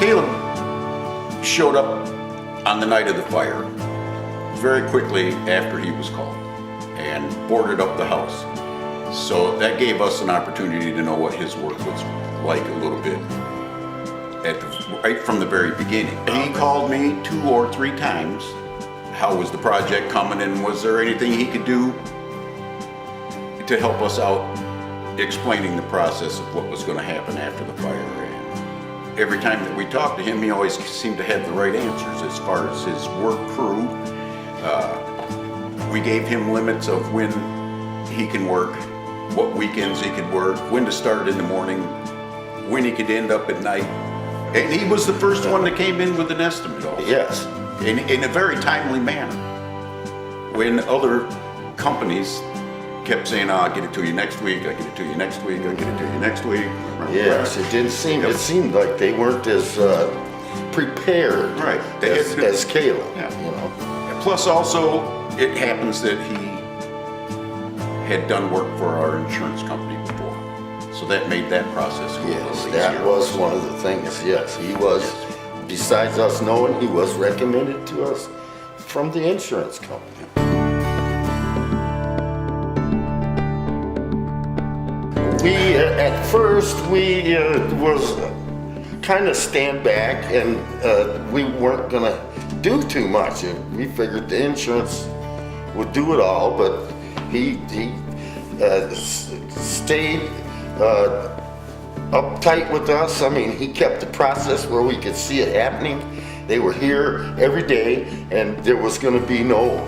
Caleb showed up on the night of the fire very quickly after he was called and boarded up the house. So that gave us an opportunity to know what his work was like a little bit right from the very beginning. He called me 2 or 3 times. How was the project coming, and was there anything he could do to help us out explaining the process of what was going to happen after the fire. And every time that we talked to him, he always seemed to have the right answers as far as his work crew. We gave him limits of when he can work, what weekends he could work, when to start in the morning, when he could end up at night. And he was the first one that came in with an estimate also. Yes. In a very timely manner. When other companies kept saying, "I'll get it to you next week, I'll get it to you next week, I'll get it to you next week." Yes, it didn't seem, it seemed like they weren't as prepared Right. as Caleb, Yeah. you know. Plus also, it happens that he had done work for our insurance company before. So that made that process go a little Yes, easier. that was one of the things, yes. He was, besides us knowing, he was recommended to us from the insurance company. We, at first, we was kind of stand back, and we weren't gonna do too much. We figured the insurance would do it all, but he stayed uptight with us. I mean, he kept the process where we could see it happening. They were here every day, and there was gonna be no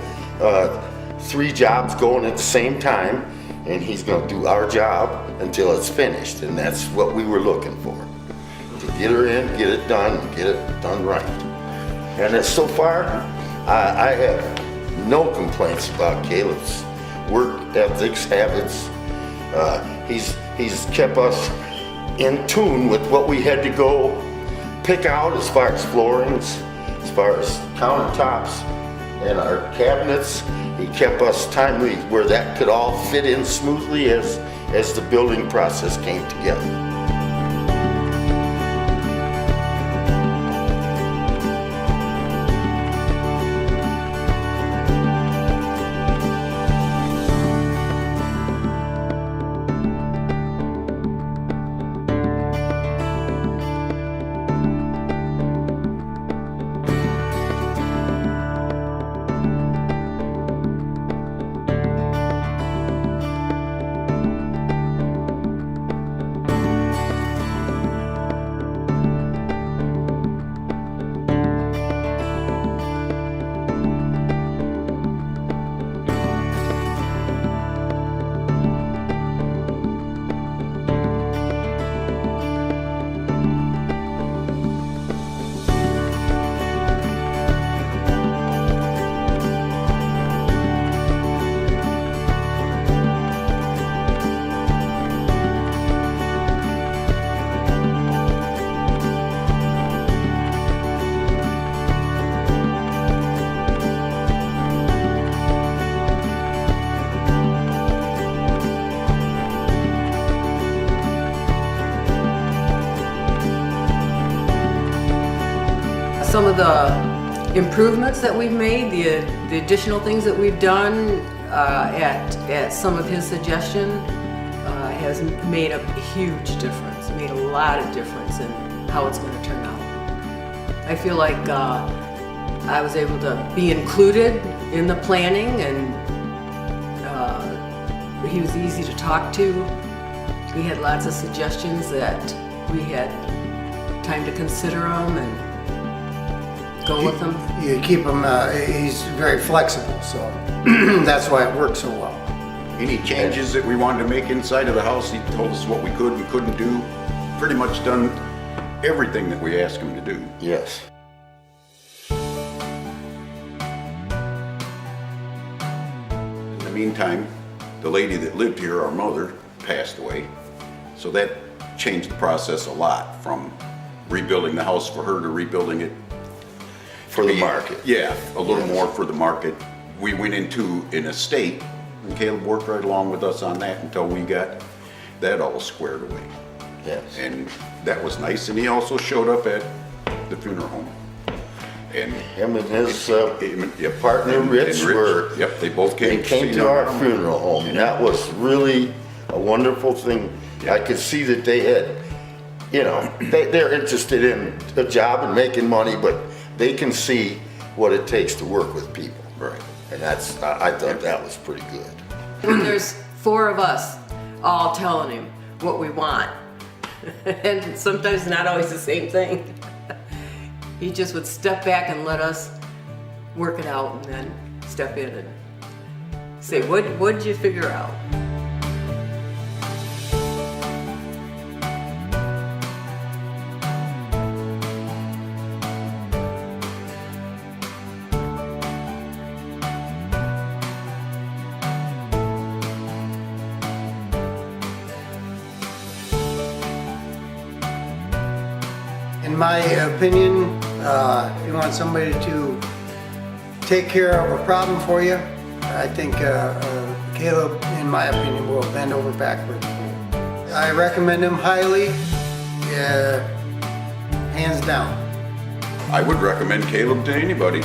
3 jobs going at the same time, and he's gonna do our job until it's finished, and that's what we were looking for. To get her in, get it done right. And so far, I have no complaints about Caleb's work ethics, habits. He's kept us in tune with what we had to go pick out as far as floorings, as far as countertops and our cabinets. He kept us timely where that could all fit in smoothly as the building process came together. Some of the improvements that we've made, the additional things that we've done at some of his suggestion has made a huge difference, made a lot of difference in how it's going to turn out. I feel like I was able to be included in the planning, and he was easy to talk to. We had lots of suggestions that we had time to consider them and go with them. You keep him, he's very flexible, so that's why it works so well. Any changes that we wanted to make inside of the house, he told us what we could and couldn't do. Pretty much done everything that we asked him to do. Yes. In the meantime, the lady that lived here, our mother, passed away. So that changed the process a lot, from rebuilding the house for her to rebuilding it For the market. Yeah, a little Yes. more for the market. We went into an estate, and Caleb worked right along with us on that until we got that all squared away. Yes. And that was nice. And he also showed up at the funeral home. And Him and his yep, partner and Rich were, Yep, they both they came. came to our funeral home, and that was really a wonderful thing. I could see that they had, you know, they're interested in a job and making money, but they can see what it takes to work with people. Right. And that's, I thought that was pretty good. When there's 4 of us all telling him what we want, and sometimes not always the same thing, he just would step back and let us work it out and then step in and say, what'd you figure out? In my opinion, if you want somebody to take care of a problem for you, I think Caleb, in my opinion, will bend over backwards. I recommend him highly, hands down. I would recommend Caleb to anybody.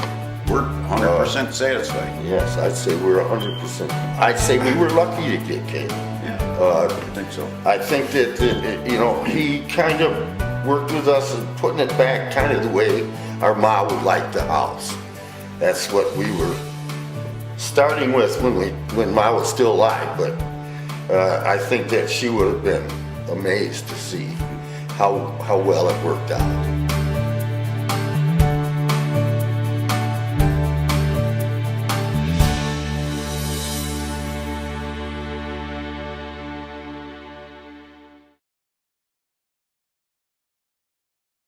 We're 100% satisfied. Yes, I'd say we're 100%. I'd say we were lucky to get Caleb. Yeah, I think so. I think that, you know, he kind of worked with us and putting it back kind of the way our ma would like the house. That's what we were starting with when ma was still alive, but I think that she would have been amazed to see how well it worked out.